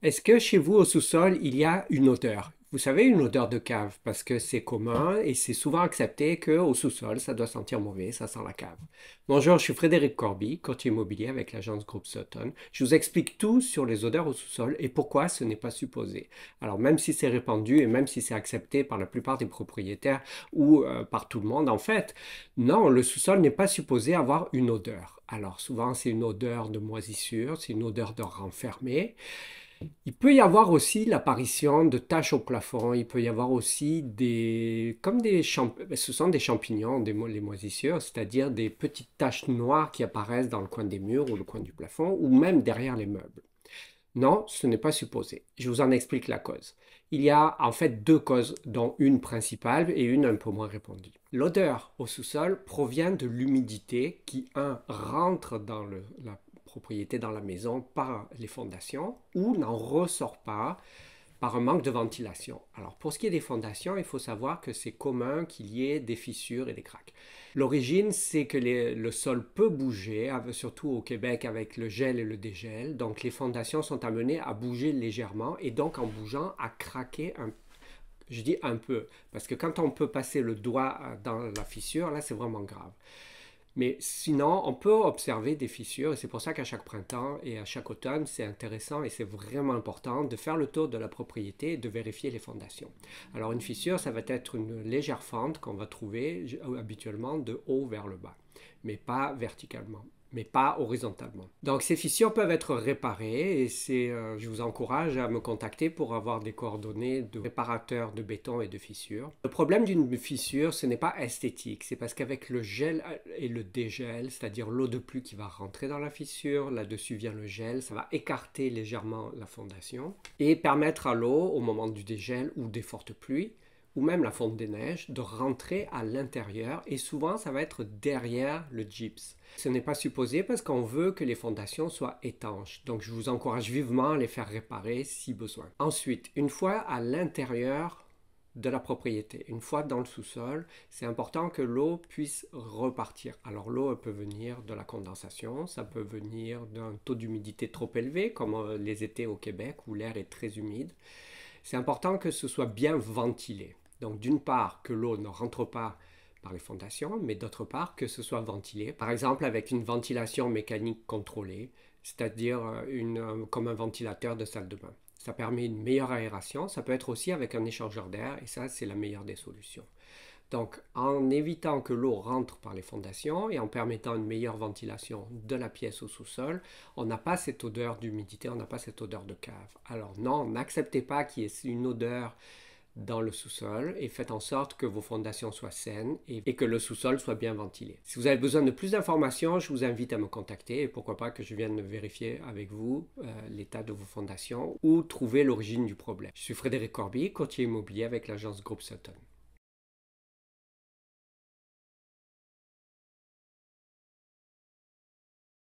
Est-ce que chez vous, au sous-sol, il y a une odeur? Vous savez, une odeur de cave, parce que c'est commun et c'est souvent accepté qu'au sous-sol, ça doit sentir mauvais, ça sent la cave. Bonjour, je suis Frédéric Corby, courtier immobilier avec l'agence Groupe Sutton. Je vous explique tout sur les odeurs au sous-sol et pourquoi ce n'est pas supposé. Alors, même si c'est répandu et même si c'est accepté par la plupart des propriétaires ou par tout le monde, en fait, non, le sous-sol n'est pas supposé avoir une odeur. Alors, souvent, c'est une odeur de moisissure, c'est une odeur de renfermé. Il peut y avoir aussi l'apparition de taches au plafond. Il peut y avoir aussi comme ce sont des champignons, les moisissures, c'est-à-dire des petites taches noires qui apparaissent dans le coin des murs ou le coin du plafond ou même derrière les meubles. Non, ce n'est pas supposé. Je vous en explique la cause. Il y a en fait deux causes, dont une principale et une un peu moins répandue. L'odeur au sous-sol provient de l'humidité qui, rentre dans la propriété, dans la maison, par les fondations ou n'en ressort pas par un manque de ventilation. Alors pour ce qui est des fondations, il faut savoir que c'est commun qu'il y ait des fissures et des craques. L'origine, c'est que le sol peut bouger, surtout au Québec avec le gel et le dégel. Donc les fondations sont amenées à bouger légèrement et donc en bougeant à craquer un peu. Je dis un peu, parce que quand on peut passer le doigt dans la fissure, là c'est vraiment grave. Mais sinon, on peut observer des fissures et c'est pour ça qu'à chaque printemps et à chaque automne, c'est intéressant et c'est vraiment important de faire le tour de la propriété et de vérifier les fondations. Alors une fissure, ça va être une légère fente qu'on va trouver habituellement de haut vers le bas, mais pas verticalement, mais pas horizontalement. Donc ces fissures peuvent être réparées et je vous encourage à me contacter pour avoir des coordonnées de réparateurs de béton et de fissures. Le problème d'une fissure, ce n'est pas esthétique, c'est parce qu'avec le gel et le dégel, c'est-à-dire l'eau de pluie qui va rentrer dans la fissure, là-dessus vient le gel, ça va écarter légèrement la fondation et permettre à l'eau, au moment du dégel ou des fortes pluies, ou même la fonte des neiges, de rentrer à l'intérieur et souvent ça va être derrière le gypse. Ce n'est pas supposé parce qu'on veut que les fondations soient étanches. Donc je vous encourage vivement à les faire réparer si besoin. Ensuite, une fois à l'intérieur de la propriété, une fois dans le sous-sol, c'est important que l'eau puisse repartir. Alors l'eau elle peut venir de la condensation, ça peut venir d'un taux d'humidité trop élevé comme les étés au Québec où l'air est très humide. C'est important que ce soit bien ventilé. Donc d'une part que l'eau ne rentre pas par les fondations, mais d'autre part que ce soit ventilé, par exemple avec une ventilation mécanique contrôlée, c'est-à-dire comme un ventilateur de salle de bain. Ça permet une meilleure aération, ça peut être aussi avec un échangeur d'air, et ça c'est la meilleure des solutions. Donc en évitant que l'eau rentre par les fondations et en permettant une meilleure ventilation de la pièce au sous-sol, on n'a pas cette odeur d'humidité, on n'a pas cette odeur de cave. Alors non, n'acceptez pas qu'il y ait une odeur dans le sous-sol et faites en sorte que vos fondations soient saines et que le sous-sol soit bien ventilé. Si vous avez besoin de plus d'informations, je vous invite à me contacter et pourquoi pas que je vienne vérifier avec vous l'état de vos fondations ou trouver l'origine du problème. Je suis Frédéric Corby, courtier immobilier avec l'agence Groupe Sutton.